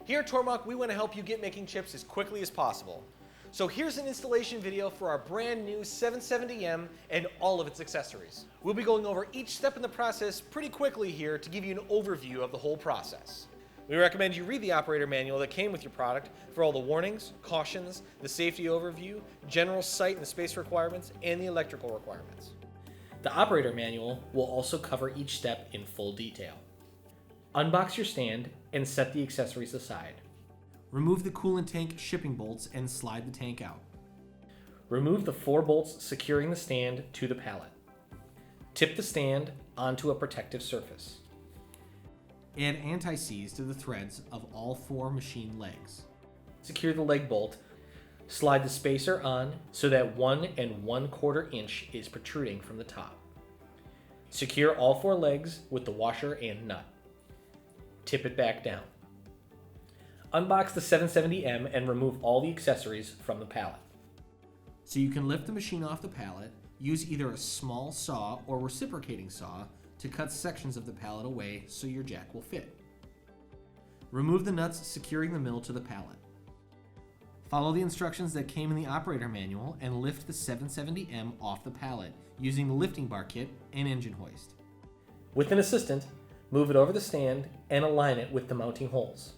Here at Tormach, we want to help you get making chips as quickly as possible. So here's an installation video for our brand new 770M and all of its accessories. We'll be going over each step in the process pretty quickly here to give you an overview of the whole process. We recommend you read the operator manual that came with your product for all the warnings, cautions, the safety overview, general site and space requirements, and the electrical requirements. The operator manual will also cover each step in full detail. Unbox your stand and set the accessories aside. Remove the coolant tank shipping bolts and slide the tank out. Remove the 4 bolts securing the stand to the pallet. Tip the stand onto a protective surface. Add anti-seize to the threads of all 4 machine legs. Secure the leg bolt. Slide the spacer on so that 1 1/4 inch is protruding from the top. Secure all 4 legs with the washer and nut. Tip it back down. Unbox the 770M and remove all the accessories from the pallet. So you can lift the machine off the pallet, use either a small saw or reciprocating saw to cut sections of the pallet away so your jack will fit. Remove the nuts securing the mill to the pallet. Follow the instructions that came in the operator manual and lift the 770M off the pallet using the lifting bar kit and engine hoist. With an assistant, move it over the stand and align it with the mounting holes.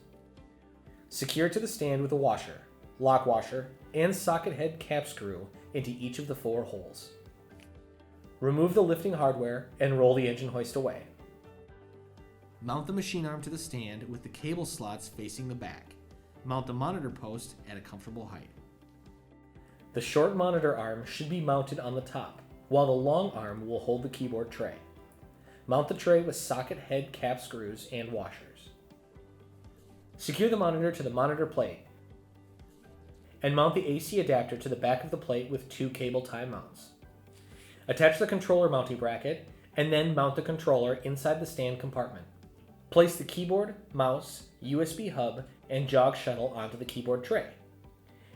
Secure to the stand with a washer, lock washer, and socket head cap screw into each of the 4 holes. Remove the lifting hardware and roll the engine hoist away. Mount the machine arm to the stand with the cable slots facing the back. Mount the monitor post at a comfortable height. The short monitor arm should be mounted on the top, while the long arm will hold the keyboard tray. Mount the tray with socket head cap screws and washers. Secure the monitor to the monitor plate and mount the AC adapter to the back of the plate with 2 cable tie mounts. Attach the controller mounting bracket and then mount the controller inside the stand compartment. Place the keyboard, mouse, USB hub, and jog shuttle onto the keyboard tray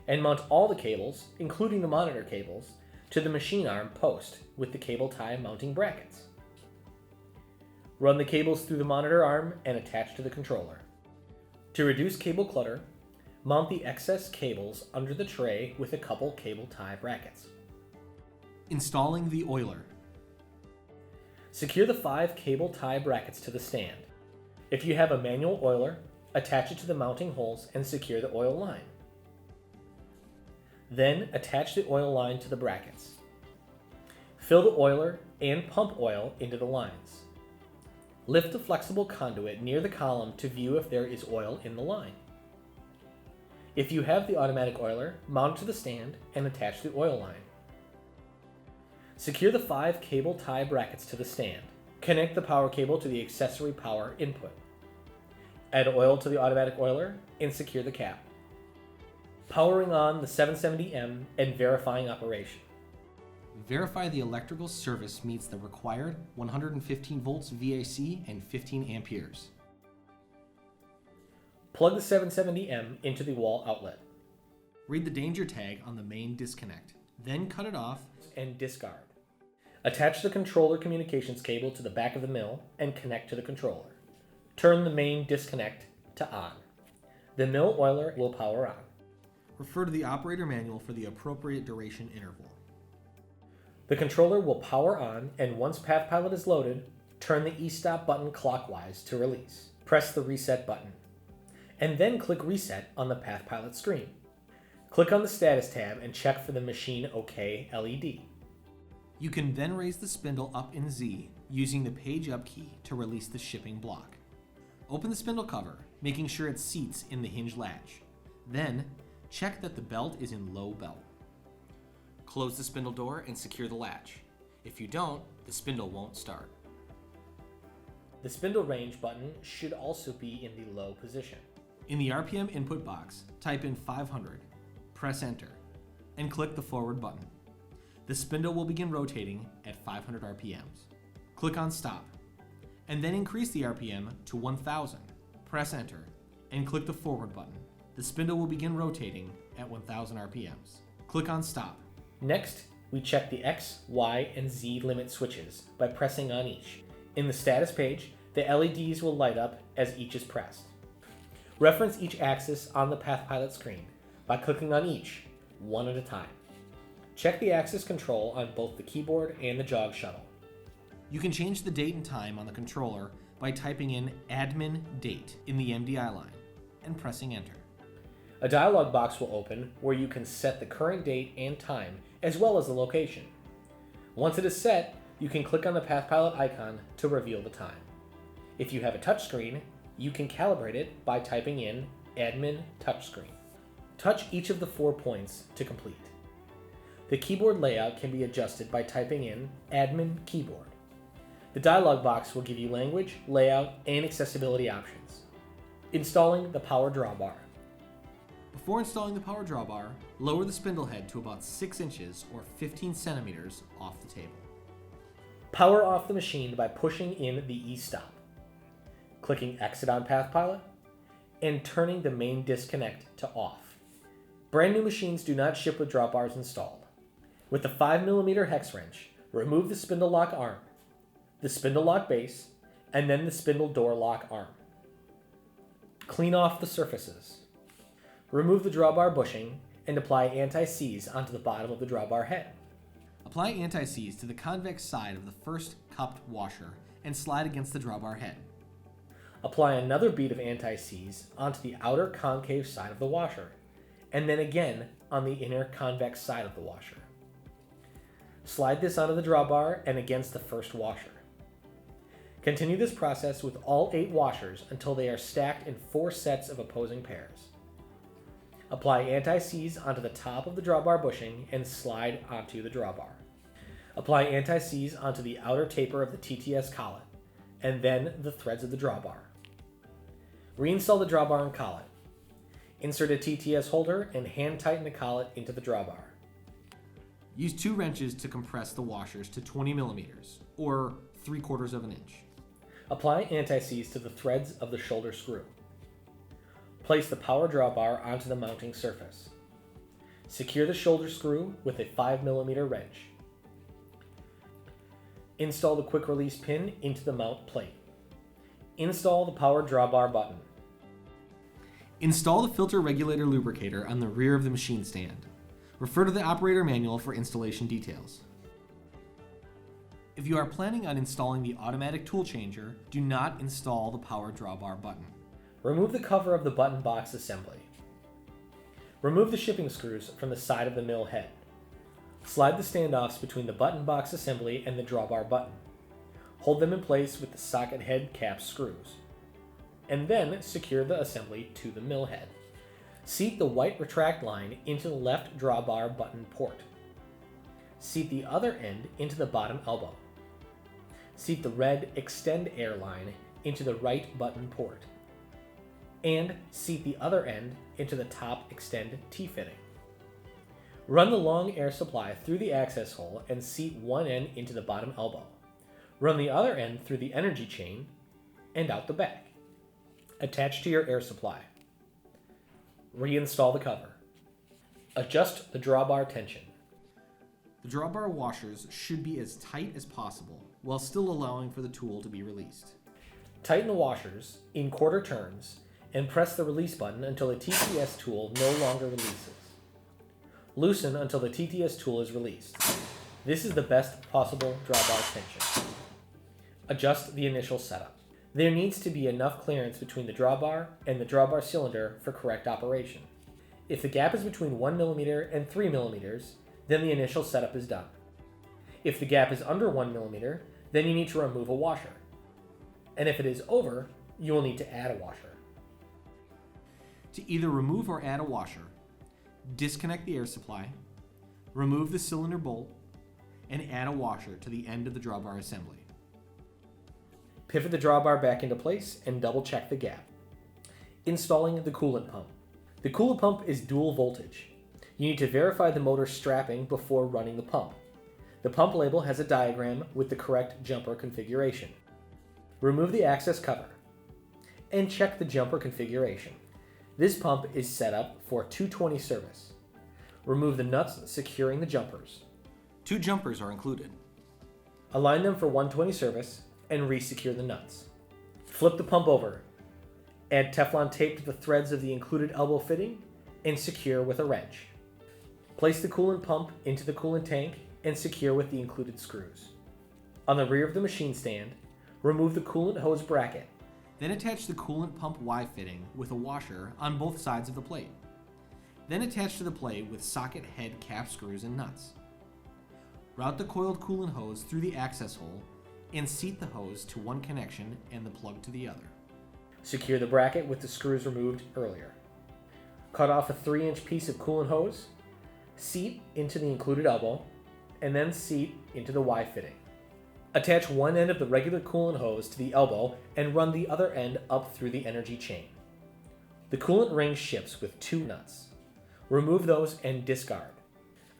and mount all the cables, including the monitor cables, to the machine arm post with the cable tie mounting brackets. Run the cables through the monitor arm and attach to the controller. To reduce cable clutter, mount the excess cables under the tray with a couple cable tie brackets. Installing the oiler. Secure the 5 cable tie brackets to the stand. If you have a manual oiler, attach it to the mounting holes and secure the oil line. Then attach the oil line to the brackets. Fill the oiler and pump oil into the lines. Lift the flexible conduit near the column to view if there is oil in the line. If you have the automatic oiler, mount it to the stand and attach the oil line. Secure the 5 cable tie brackets to the stand. Connect the power cable to the accessory power input. Add oil to the automatic oiler and secure the cap. Powering on the 770M and verifying operation. Verify the electrical service meets the required 115 volts VAC and 15 amperes. Plug the 770M into the wall outlet. Read the danger tag on the main disconnect, then cut it off and discard. Attach the controller communications cable to the back of the mill and connect to the controller. Turn the main disconnect to on. The mill oiler will power on. Refer to the operator manual for the appropriate duration interval. The controller will power on, and once PathPilot is loaded, turn the e-stop button clockwise to release. Press the reset button, and then click reset on the PathPilot screen. Click on the status tab and check for the Machine OK LED. You can then raise the spindle up in Z using the page up key to release the shipping block. Open the spindle cover, making sure it seats in the hinge latch. Then, check that the belt is in low belt. Close the spindle door and secure the latch. If you don't, the spindle won't start. The spindle range button should also be in the low position. In the RPM input box, type in 500, press enter, and click the forward button. The spindle will begin rotating at 500 RPMs. Click on stop, and then increase the RPM to 1000. Press enter, and click the forward button. The spindle will begin rotating at 1000 RPMs. Click on stop. Next, we check the X, Y, and Z limit switches by pressing on each. In the status page, the LEDs will light up as each is pressed. Reference each axis on the PathPilot screen by clicking on each, one at a time. Check the axis control on both the keyboard and the jog shuttle. You can change the date and time on the controller by typing in admin date in the MDI line and pressing enter. A dialog box will open where you can set the current date and time as well as the location. Once it is set, you can click on the PathPilot icon to reveal the time. If you have a touchscreen, you can calibrate it by typing in admin touchscreen. Touch each of the 4 points to complete. The keyboard layout can be adjusted by typing in admin keyboard. The dialog box will give you language, layout, and accessibility options. Installing the power drawbar. Before installing the power drawbar, lower the spindle head to about 6 inches or 15 centimeters off the table. Power off the machine by pushing in the e-stop, clicking exit on PathPilot, and turning the main disconnect to off. Brand new machines do not ship with drawbars installed. With the 5mm hex wrench, remove the spindle lock arm, the spindle lock base, and then the spindle door lock arm. Clean off the surfaces. Remove the drawbar bushing and apply anti-seize onto the bottom of the drawbar head. Apply anti-seize to the convex side of the first cupped washer and slide against the drawbar head. Apply another bead of anti-seize onto the outer concave side of the washer, and then again on the inner convex side of the washer. Slide this onto the drawbar and against the first washer. Continue this process with all 8 washers until they are stacked in 4 sets of opposing pairs. Apply anti-seize onto the top of the drawbar bushing and slide onto the drawbar. Apply anti-seize onto the outer taper of the TTS collet, and then the threads of the drawbar. Reinstall the drawbar and collet. Insert a TTS holder and hand tighten the collet into the drawbar. Use 2 wrenches to compress the washers to 20 millimeters, or 3/4 of an inch. Apply anti-seize to the threads of the shoulder screw. Place the power drawbar onto the mounting surface. Secure the shoulder screw with a 5mm wrench. Install the quick release pin into the mount plate. Install the power drawbar button. Install the filter regulator lubricator on the rear of the machine stand. Refer to the operator manual for installation details. If you are planning on installing the automatic tool changer, do not install the power drawbar button. Remove the cover of the button box assembly. Remove the shipping screws from the side of the mill head. Slide the standoffs between the button box assembly and the drawbar button. Hold them in place with the socket head cap screws. And then secure the assembly to the mill head. Seat the white retract line into the left drawbar button port. Seat the other end into the bottom elbow. Seat the red extend air line into the right button port. And seat the other end into the top extend T-fitting. Run the long air supply through the access hole and seat one end into the bottom elbow. Run the other end through the energy chain and out the back. Attach to your air supply. Reinstall the cover. Adjust the drawbar tension. The drawbar washers should be as tight as possible while still allowing for the tool to be released. Tighten the washers in quarter turns and press the release button until the TTS tool no longer releases. Loosen until the TTS tool is released. This is the best possible drawbar tension. Adjust the initial setup. There needs to be enough clearance between the drawbar and the drawbar cylinder for correct operation. If the gap is between 1mm and 3mm, then the initial setup is done. If the gap is under 1mm, then you need to remove a washer. And if it is over, you will need to add a washer. To either remove or add a washer, disconnect the air supply, remove the cylinder bolt, and add a washer to the end of the drawbar assembly. Pivot the drawbar back into place and double check the gap. Installing the coolant pump. The coolant pump is dual voltage. You need to verify the motor strapping before running the pump. The pump label has a diagram with the correct jumper configuration. Remove the access cover and check the jumper configuration. This pump is set up for 220 service. Remove the nuts securing the jumpers. 2 jumpers are included. Align them for 120 service and resecure the nuts. Flip the pump over Add Teflon tape to the threads of the included elbow fitting and secure with a wrench. Place the coolant pump into the coolant tank and secure with the included screws. On the rear of the machine stand, remove the coolant hose bracket. Then attach the coolant pump Y fitting with a washer on both sides of the plate. Then attach to the plate with socket head cap screws and nuts. Route the coiled coolant hose through the access hole and seat the hose to one connection and the plug to the other. Secure the bracket with the screws removed earlier. Cut off a 3-inch piece of coolant hose, seat into the included elbow, and then seat into the Y fitting. Attach one end of the regular coolant hose to the elbow and run the other end up through the energy chain. The coolant ring ships with 2 nuts. Remove those and discard.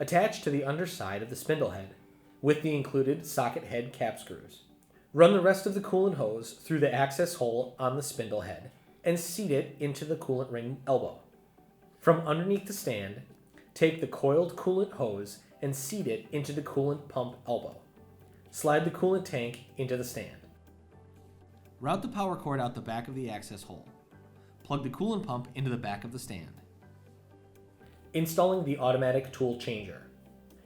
Attach to the underside of the spindle head with the included socket head cap screws. Run the rest of the coolant hose through the access hole on the spindle head and seat it into the coolant ring elbow. From underneath the stand, take the coiled coolant hose and seat it into the coolant pump elbow. Slide the coolant tank into the stand. Route the power cord out the back of the access hole. Plug the coolant pump into the back of the stand. Installing the automatic tool changer.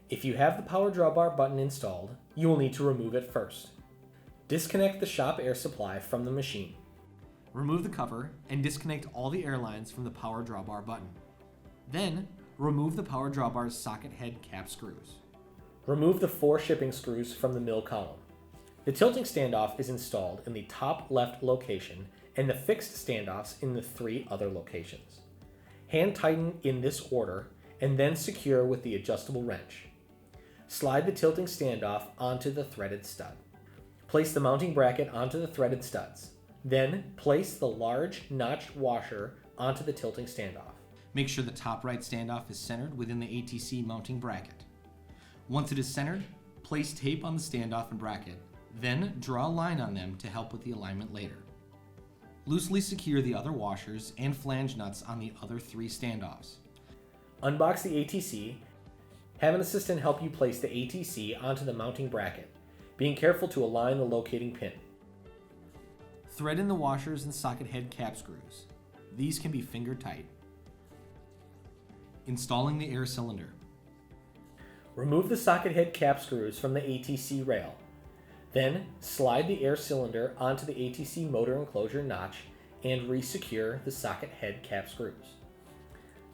If you have the power drawbar button installed, you will need to remove it first. Disconnect the shop air supply from the machine. Remove the cover and disconnect all the air lines from the power drawbar button. Then, remove the power drawbar's socket head cap screws. Remove the 4 shipping screws from the mill column. The tilting standoff is installed in the top left location and the fixed standoffs in the 3 other locations. Hand tighten in this order and then secure with the adjustable wrench. Slide the tilting standoff onto the threaded stud. Place the mounting bracket onto the threaded studs. Then place the large notched washer onto the tilting standoff. Make sure the top right standoff is centered within the ATC mounting bracket. Once it is centered, place tape on the standoff and bracket, then draw a line on them to help with the alignment later. Loosely secure the other washers and flange nuts on the other 3 standoffs. Unbox the ATC. Have an assistant help you place the ATC onto the mounting bracket, being careful to align the locating pin. Thread in the washers and socket head cap screws. These can be finger tight. Installing the air cylinder. Remove the socket head cap screws from the ATC rail. Then slide the air cylinder onto the ATC motor enclosure notch and re-secure the socket head cap screws.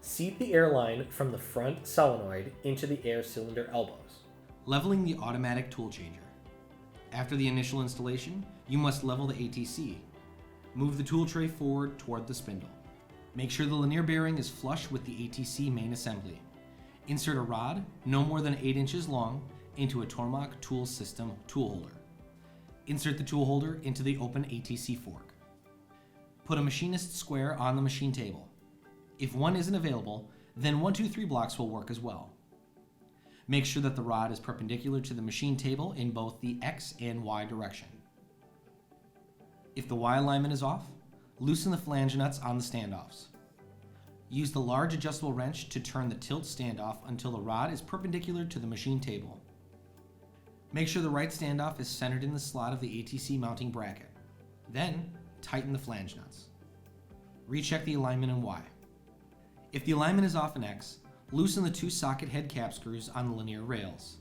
Seat the air line from the front solenoid into the air cylinder elbows. Leveling the automatic tool changer. After the initial installation, you must level the ATC. Move the tool tray forward toward the spindle. Make sure the linear bearing is flush with the ATC main assembly. Insert a rod, no more than 8 inches long, into a Tormach tool system tool holder. Insert the tool holder into the open ATC fork. Put a machinist square on the machine table. If one isn't available, then 1, 2, 3 blocks will work as well. Make sure that the rod is perpendicular to the machine table in both the X and Y direction. If the Y alignment is off, loosen the flange nuts on the standoffs. Use the large adjustable wrench to turn the tilt standoff until the rod is perpendicular to the machine table. Make sure the right standoff is centered in the slot of the ATC mounting bracket. Then, tighten the flange nuts. Recheck the alignment in Y. If the alignment is off in X, loosen the 2 socket head cap screws on the linear rails.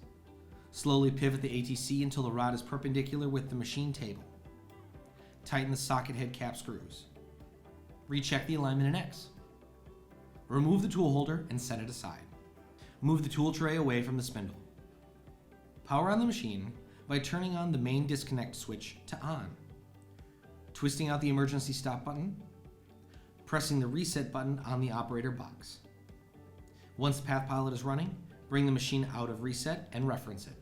Slowly pivot the ATC until the rod is perpendicular with the machine table. Tighten the socket head cap screws. Recheck the alignment in X. Remove the tool holder and set it aside. Move the tool tray away from the spindle. Power on the machine by turning on the main disconnect switch to on. Twisting out the emergency stop button. Pressing the reset button on the operator box. Once the path pilot is running, bring the machine out of reset and reference it.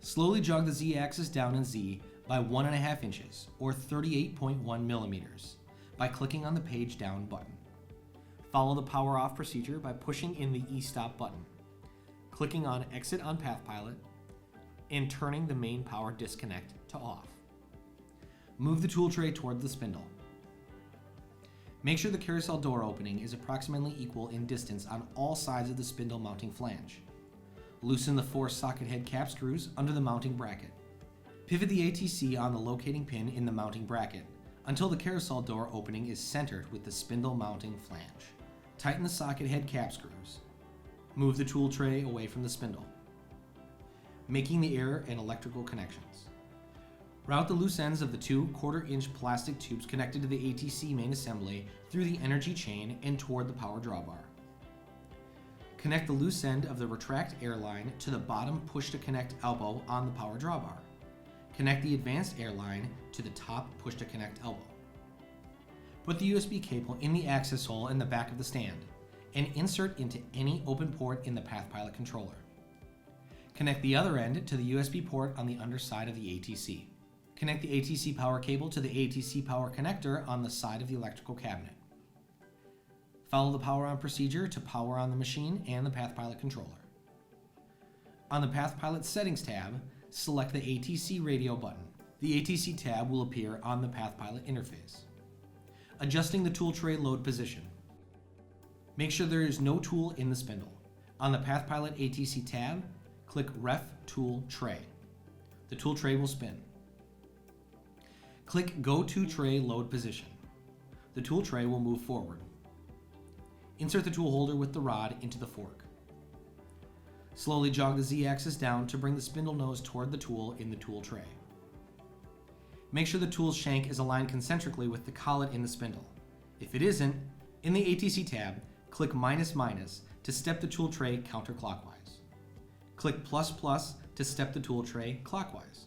Slowly jog the Z-axis down in Z by 1.5 inches, or 38.1 millimeters, by clicking on the page down button. Follow the power off procedure by pushing in the E-stop button, clicking on exit on path pilot, and turning the main power disconnect to off. Move the tool tray toward the spindle. Make sure the carousel door opening is approximately equal in distance on all sides of the spindle mounting flange. Loosen the 4 socket head cap screws under the mounting bracket. Pivot the ATC on the locating pin in the mounting bracket, until the carousel door opening is centered with the spindle mounting flange. Tighten the socket head cap screws. Move the tool tray away from the spindle, making the air and electrical connections. Route the loose ends of the 2 1/4-inch plastic tubes connected to the ATC main assembly through the energy chain and toward the power drawbar. Connect the loose end of the retract air line to the bottom push-to-connect elbow on the power drawbar. Connect the advanced air line to the top push-to-connect elbow. Put the USB cable in the access hole in the back of the stand and insert into any open port in the PathPilot controller. Connect the other end to the USB port on the underside of the ATC. Connect the ATC power cable to the ATC power connector on the side of the electrical cabinet. Follow the power on procedure to power on the machine and the PathPilot controller. On the PathPilot settings tab, select the ATC radio button. The ATC tab will appear on the PathPilot interface. Adjusting the tool tray load position. Make sure there is no tool in the spindle. On the PathPilot ATC tab, click Ref Tool Tray. The tool tray will spin. Click Go to Tray Load Position. The tool tray will move forward. Insert the tool holder with the rod into the fork. Slowly jog the Z-axis down to bring the spindle nose toward the tool in the tool tray. Make sure the tool's shank is aligned concentrically with the collet in the spindle. If it isn't, in the ATC tab, click -- to step the tool tray counterclockwise. Click ++ to step the tool tray clockwise,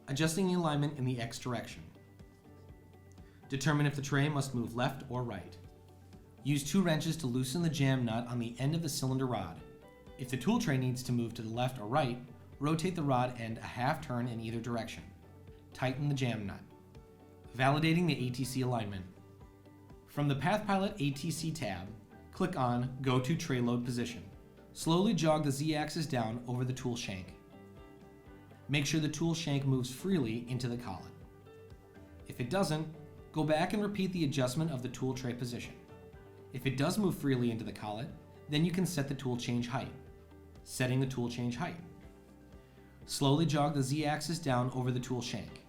adjusting the alignment in the X direction. Determine if the tray must move left or right. Use 2 wrenches to loosen the jam nut on the end of the cylinder rod. If the tool tray needs to move to the left or right, rotate the rod end a half turn in either direction. Tighten the jam nut. Validating the ATC alignment. From the PathPilot ATC tab, click on Go to Tray Load Position. Slowly jog the Z-axis down over the tool shank. Make sure the tool shank moves freely into the collet. If it doesn't, go back and repeat the adjustment of the tool tray position. If it does move freely into the collet, then you can set the tool change height. Setting the tool change height. Slowly jog the Z-axis down over the tool shank.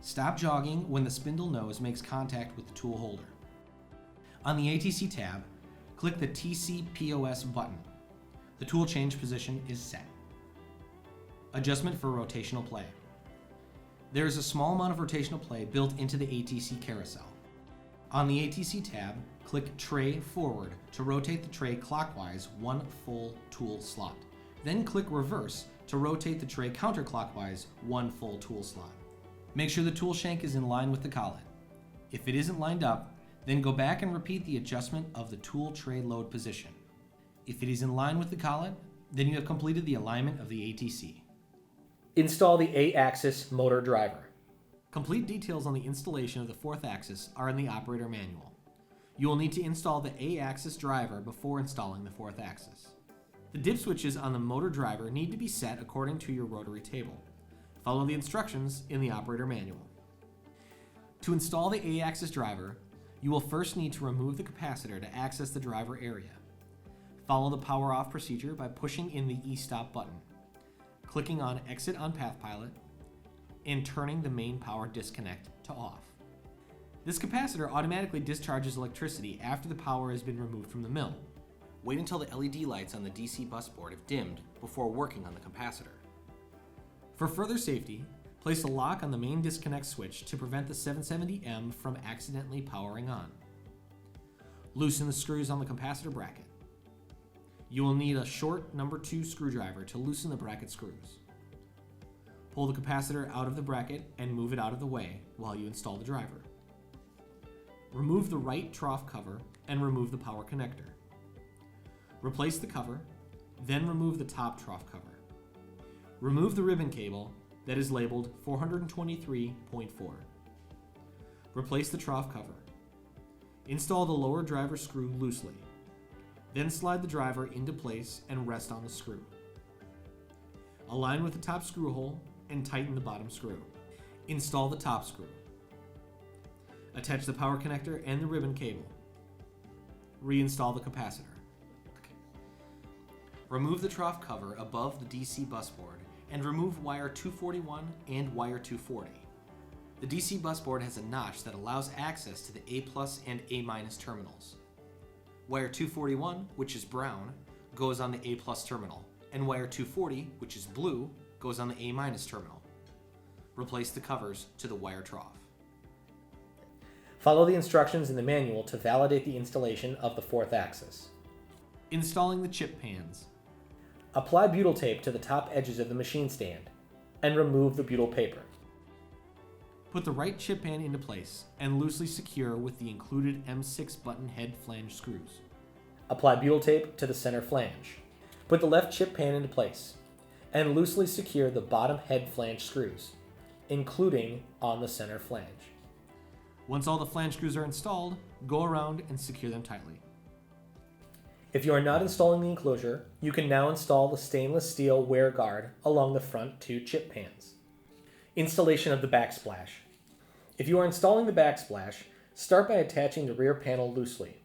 Stop jogging when the spindle nose makes contact with the tool holder. On the ATC tab, click the TC POS button. The tool change position is set. Adjustment for rotational play. There is a small amount of rotational play built into the ATC carousel. On the ATC tab, click Tray Forward to rotate the tray clockwise 1 full tool slot. Then click Reverse to rotate the tray counterclockwise 1 full tool slot. Make sure the tool shank is in line with the collet. If it isn't lined up, then go back and repeat the adjustment of the tool tray load position. If it is in line with the collet, then you have completed the alignment of the ATC. Install the A-axis motor driver. Complete details on the installation of the 4th axis are in the operator manual. You will need to install the A-axis driver before installing the 4th axis. The dip switches on the motor driver need to be set according to your rotary table. Follow the instructions in the operator manual. To install the A-axis driver, you will first need to remove the capacitor to access the driver area. Follow the power off procedure by pushing in the E-stop button, clicking on Exit on PathPilot, and turning the main power disconnect to off. This capacitor automatically discharges electricity after the power has been removed from the mill. Wait until the LED lights on the DC bus board have dimmed before working on the capacitor. For further safety, place a lock on the main disconnect switch to prevent the 770M from accidentally powering on. Loosen the screws on the capacitor bracket. You will need a short number 2 screwdriver to loosen the bracket screws. Pull the capacitor out of the bracket and move it out of the way while you install the driver. Remove the right trough cover and remove the power connector. Replace the cover, then remove the top trough cover. Remove the ribbon cable that is labeled 423.4. Replace the trough cover. Install the lower driver screw loosely. Then slide the driver into place and rest on the screw. Align with the top screw hole and tighten the bottom screw. Install the top screw. Attach the power connector and the ribbon cable. Reinstall the capacitor. Remove the trough cover above the DC bus board and remove wire 241 and wire 240. The DC bus board has a notch that allows access to the A+ and A- terminals. Wire 241, which is brown, goes on the A+ terminal, and wire 240, which is blue, goes on the A- terminal. Replace the covers to the wire trough. Follow the instructions in the manual to validate the installation of the fourth axis. Installing the chip pans. Apply butyl tape to the top edges of the machine stand and remove the butyl paper. Put the right chip pan into place and loosely secure with the included M6 button head flange screws. Apply butyl tape to the center flange. Put the left chip pan into place and loosely secure the bottom head flange screws, including on the center flange. Once all the flange screws are installed, go around and secure them tightly. If you are not installing the enclosure, you can now install the stainless steel wear guard along the front two chip pans. Installation of the backsplash. If you are installing the backsplash, start by attaching the rear panel loosely.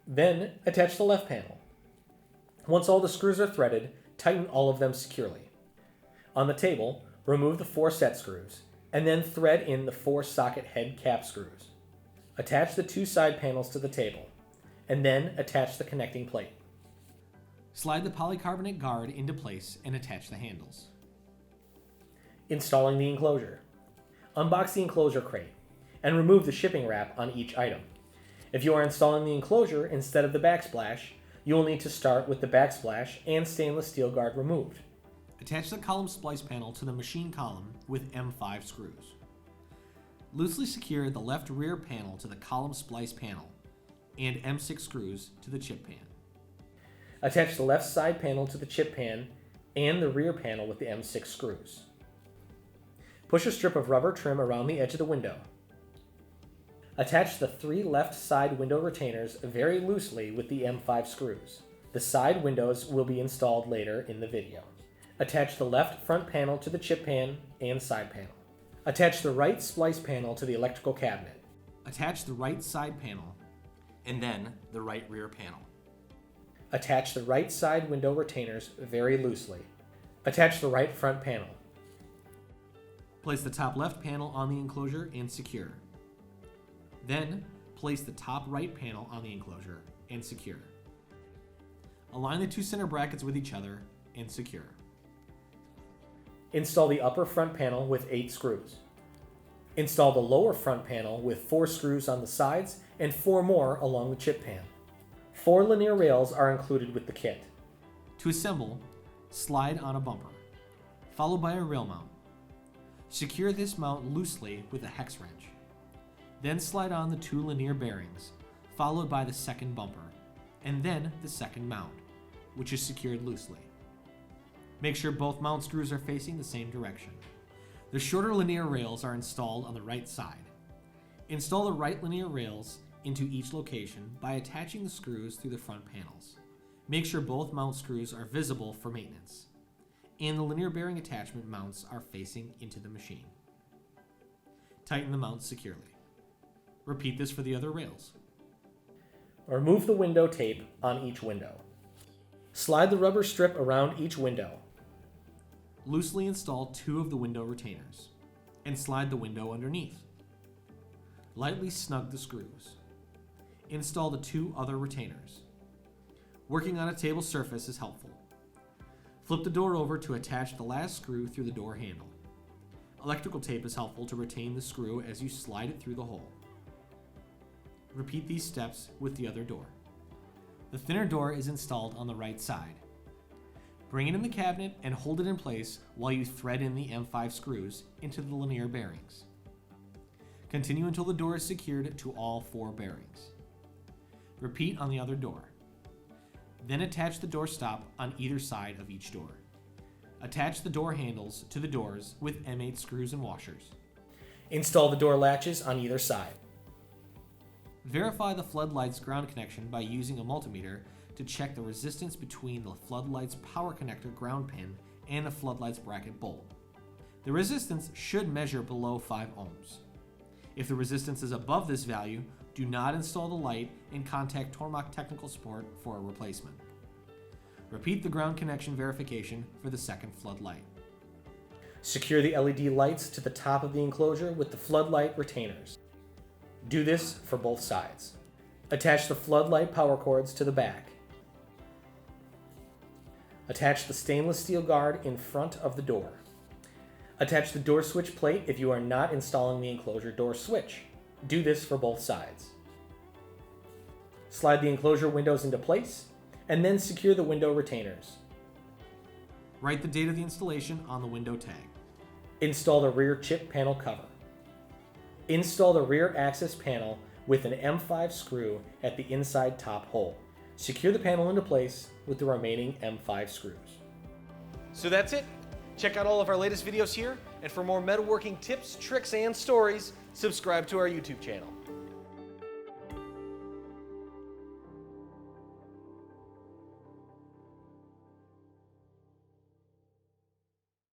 Then attach the left panel. Once all the screws are threaded, tighten all of them securely. On the table, remove the 4 set screws, and then thread in the 4 socket head cap screws. Attach the 2 side panels to the table, and then attach the connecting plate. Slide the polycarbonate guard into place and attach the handles. Installing the enclosure. Unbox the enclosure crate, and remove the shipping wrap on each item. If you are installing the enclosure instead of the backsplash, you will need to start with the backsplash and stainless steel guard removed. Attach the column splice panel to the machine column with M5 screws. Loosely secure the left rear panel to the column splice panel and M6 screws to the chip pan. Attach the left side panel to the chip pan and the rear panel with the M6 screws. Push a strip of rubber trim around the edge of the window. Attach the 3 left side window retainers very loosely with the M5 screws. The side windows will be installed later in the video. Attach the left front panel to the chip pan and side panel. Attach the right splice panel to the electrical cabinet. Attach the right side panel and then the right rear panel. Attach the right side window retainers very loosely. Attach the right front panel. Place the top left panel on the enclosure and secure. Then, place the top right panel on the enclosure and secure. Align the 2 center brackets with each other and secure. Install the upper front panel with 8 screws. Install the lower front panel with 4 screws on the sides and 4 more along the chip pan. 4 linear rails are included with the kit. To assemble, slide on a bumper, followed by a rail mount. Secure this mount loosely with a hex wrench. Then slide on the 2 linear bearings, followed by the second bumper, and then the second mount, which is secured loosely. Make sure both mount screws are facing the same direction. The shorter linear rails are installed on the right side. Install the right linear rails into each location by attaching the screws through the front panels. Make sure both mount screws are visible for maintenance, and the linear bearing attachment mounts are facing into the machine. Tighten the mounts securely. Repeat this for the other rails. Remove the window tape on each window. Slide the rubber strip around each window. Loosely install 2 of the window retainers and slide the window underneath. Lightly snug the screws. Install the 2 other retainers. Working on a table surface is helpful. Flip the door over to attach the last screw through the door handle. Electrical tape is helpful to retain the screw as you slide it through the hole. Repeat these steps with the other door. The thinner door is installed on the right side. Bring it in the cabinet and hold it in place while you thread in the M5 screws into the linear bearings. Continue until the door is secured to all 4 bearings. Repeat on the other door. Then attach the door stop on either side of each door. Attach the door handles to the doors with M8 screws and washers. Install the door latches on either side. Verify the floodlight's ground connection by using a multimeter to check the resistance between the floodlight's power connector ground pin and the floodlight's bracket bolt. The resistance should measure below 5 ohms. If the resistance is above this value, do not install the light and contact Tormach technical support for a replacement. Repeat the ground connection verification for the second floodlight. Secure the LED lights to the top of the enclosure with the floodlight retainers. Do this for both sides. Attach the floodlight power cords to the back. Attach the stainless steel guard in front of the door. Attach the door switch plate if you are not installing the enclosure door switch. Do this for both sides. Slide the enclosure windows into place, and then secure the window retainers. Write the date of the installation on the window tag. Install the rear chip panel cover. Install the rear access panel with an M5 screw at the inside top hole. Secure the panel into place with the remaining M5 screws. So that's it. Check out all of our latest videos here, and for more metalworking tips, tricks, and stories, subscribe to our YouTube channel.